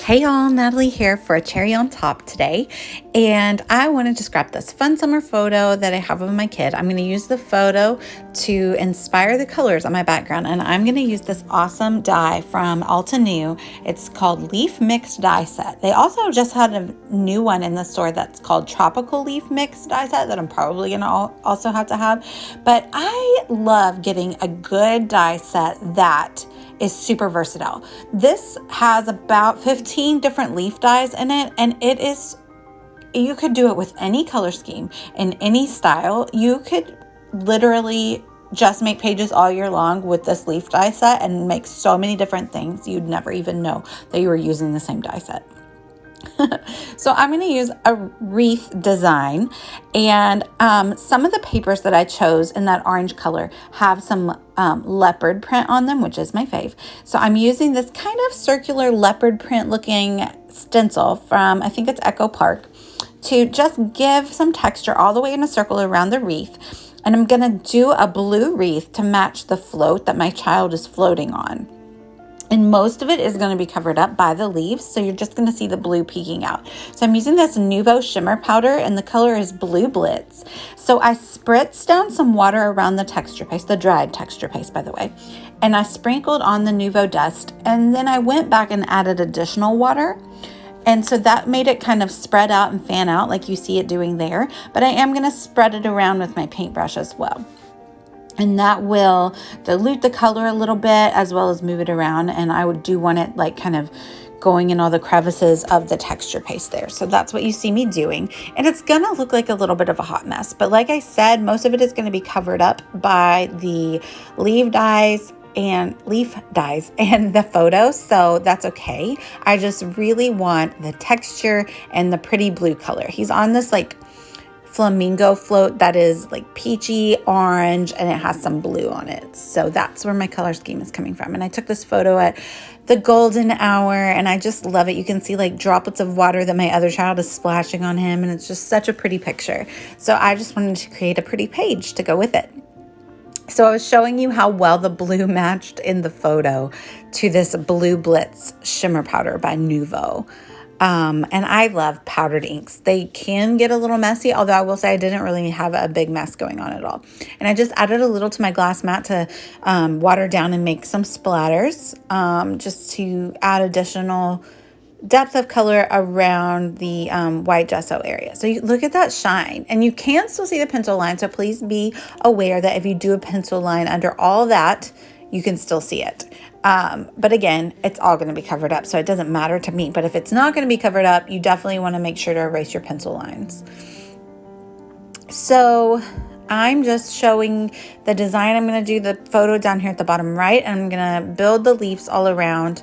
Hey y'all, Natalie here for a cherry on top today, and I wanted to scrap this fun summer photo that I have of my kid. I'm going to use the photo to inspire the colors on my background, and I'm going to use this awesome die from Alta New. It's called Leaf Mix Die Set. They also just had a new one in the store that's called Tropical Leaf Mix Die Set that I'm probably going to also have to have, but I love getting a good die set that is super versatile. This has about 15 different leaf dyes in it, and you could do it with any color scheme in any style. You could literally just make pages all year long with this leaf dye set and make so many different things you'd never even know that you were using the same dye set. So I'm going to use a wreath design, and some of the papers that I chose in that orange color have some leopard print on them, which is my fave. So I'm using this kind of circular leopard print looking stencil from, I think it's ACOT, to just give some texture all the way in a circle around the wreath. And I'm going to do a blue wreath to match the float that my child is floating on. And most of it is going to be covered up by the leaves, so you're just going to see the blue peeking out. So I'm using this Nuvo shimmer powder, and the color is Blue Blitz. So I spritzed down some water around the texture paste, the dried texture paste, by the way, and I sprinkled on the Nuvo dust, and then I went back and added additional water. And so that made it kind of spread out and fan out like you see it doing there, but I am going to spread it around with my paintbrush as well. And that will dilute the color a little bit as well as move it around. And I do want it like kind of going in all the crevices of the texture paste there. So that's what you see me doing. And it's gonna look like a little bit of a hot mess. But like I said, most of it is gonna be covered up by the leaf dyes and the photos. So that's okay. I just really want the texture and the pretty blue color. He's on this like flamingo float that is like peachy orange, and it has some blue on it. So that's where my color scheme is coming from. And I took this photo at the golden hour, and I just love it. You can see like droplets of water that my other child is splashing on him, and it's just such a pretty picture. So I just wanted to create a pretty page to go with it. So I was showing you how well the blue matched in the photo to this Blue Blitz shimmer powder by Nuvo. And I love powdered inks. They can get a little messy, although I will say I didn't really have a big mess going on at all. And I just added a little to my glass mat to water down and make some splatters, just to add additional depth of color around the white gesso area. So you look at that shine, and you can still see the pencil line. So please be aware that if you do a pencil line under all that, you can still see it. But again, it's all going to be covered up, so it doesn't matter to me. But if it's not going to be covered up, you definitely want to make sure to erase your pencil lines. So I'm just showing the design. I'm going to do the photo down here at the bottom right, and I'm going to build the leaves all around.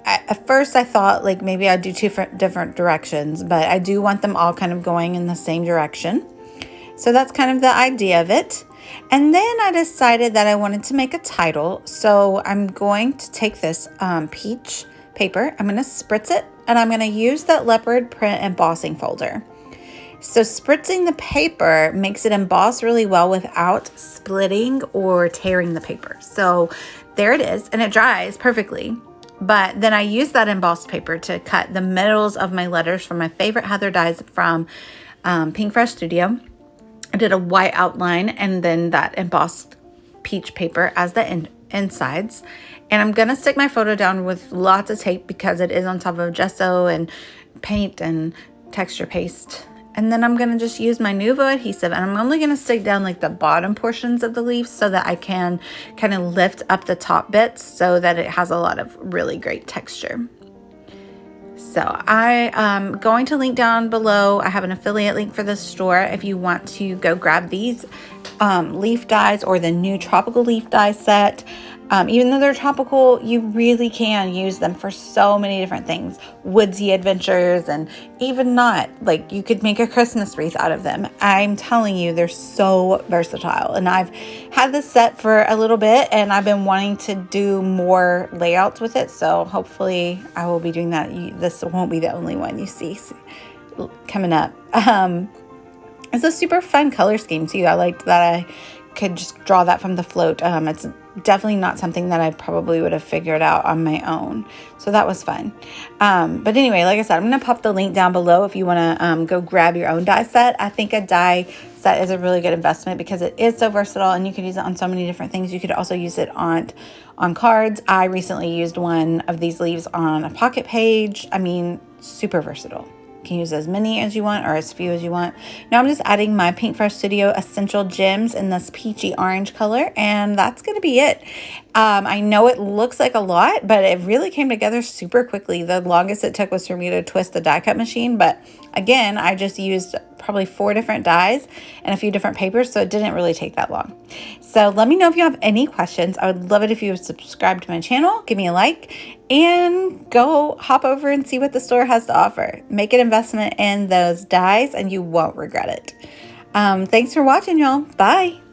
At first I thought like maybe I'd do two different directions, but I do want them all kind of going in the same direction. So that's kind of the idea of it. And then I decided that I wanted to make a title. So I'm going to take this peach paper, I'm going to spritz it, and I'm going to use that leopard print embossing folder. So spritzing the paper makes it emboss really well without splitting or tearing the paper. So there it is, and it dries perfectly. But then I use that embossed paper to cut the middles of my letters from my favorite Heather dyes from Pink Fresh Studio. I did a white outline and then that embossed peach paper as the insides. And I'm going to stick my photo down with lots of tape because it is on top of gesso and paint and texture paste. And then I'm going to just use my Nuvo adhesive, and I'm only going to stick down like the bottom portions of the leaves so that I can kind of lift up the top bits so that it has a lot of really great texture. So I am going to link down below. I have an affiliate link for the store if you want to go grab these leaf dyes or the new tropical leaf dye set. Even though they're tropical, you really can use them for so many different things. Woodsy adventures, and even not. Like, you could make a Christmas wreath out of them. I'm telling you, they're so versatile. And I've had this set for a little bit, and I've been wanting to do more layouts with it. So hopefully I will be doing that. This won't be the only one you see coming up. It's a super fun color scheme too. I liked that I could just draw that from the float. It's definitely not something that I probably would have figured out on my own. So that was fun. But anyway, like I said, I'm going to pop the link down below if you want to go grab your own die set. I think a die set is a really good investment because it is so versatile and you can use it on so many different things. You could also use it on cards. I recently used one of these leaves on a pocket page. I mean, super versatile. You can use as many as you want or as few as you want. Now I'm just adding my Pink Fresh Studio Essential Gems in this peachy orange color, and that's going to be it. I know it looks like a lot, but it really came together super quickly. The longest it took was for me to twist the die cut machine, but again, I just used probably 4 different dies and a few different papers, so it didn't really take that long. So let me know if you have any questions. I would love it if you would subscribe to my channel, give me a like, and go hop over and see what the store has to offer. Make an investment in those dies and you won't regret it. Thanks for watching, y'all. Bye.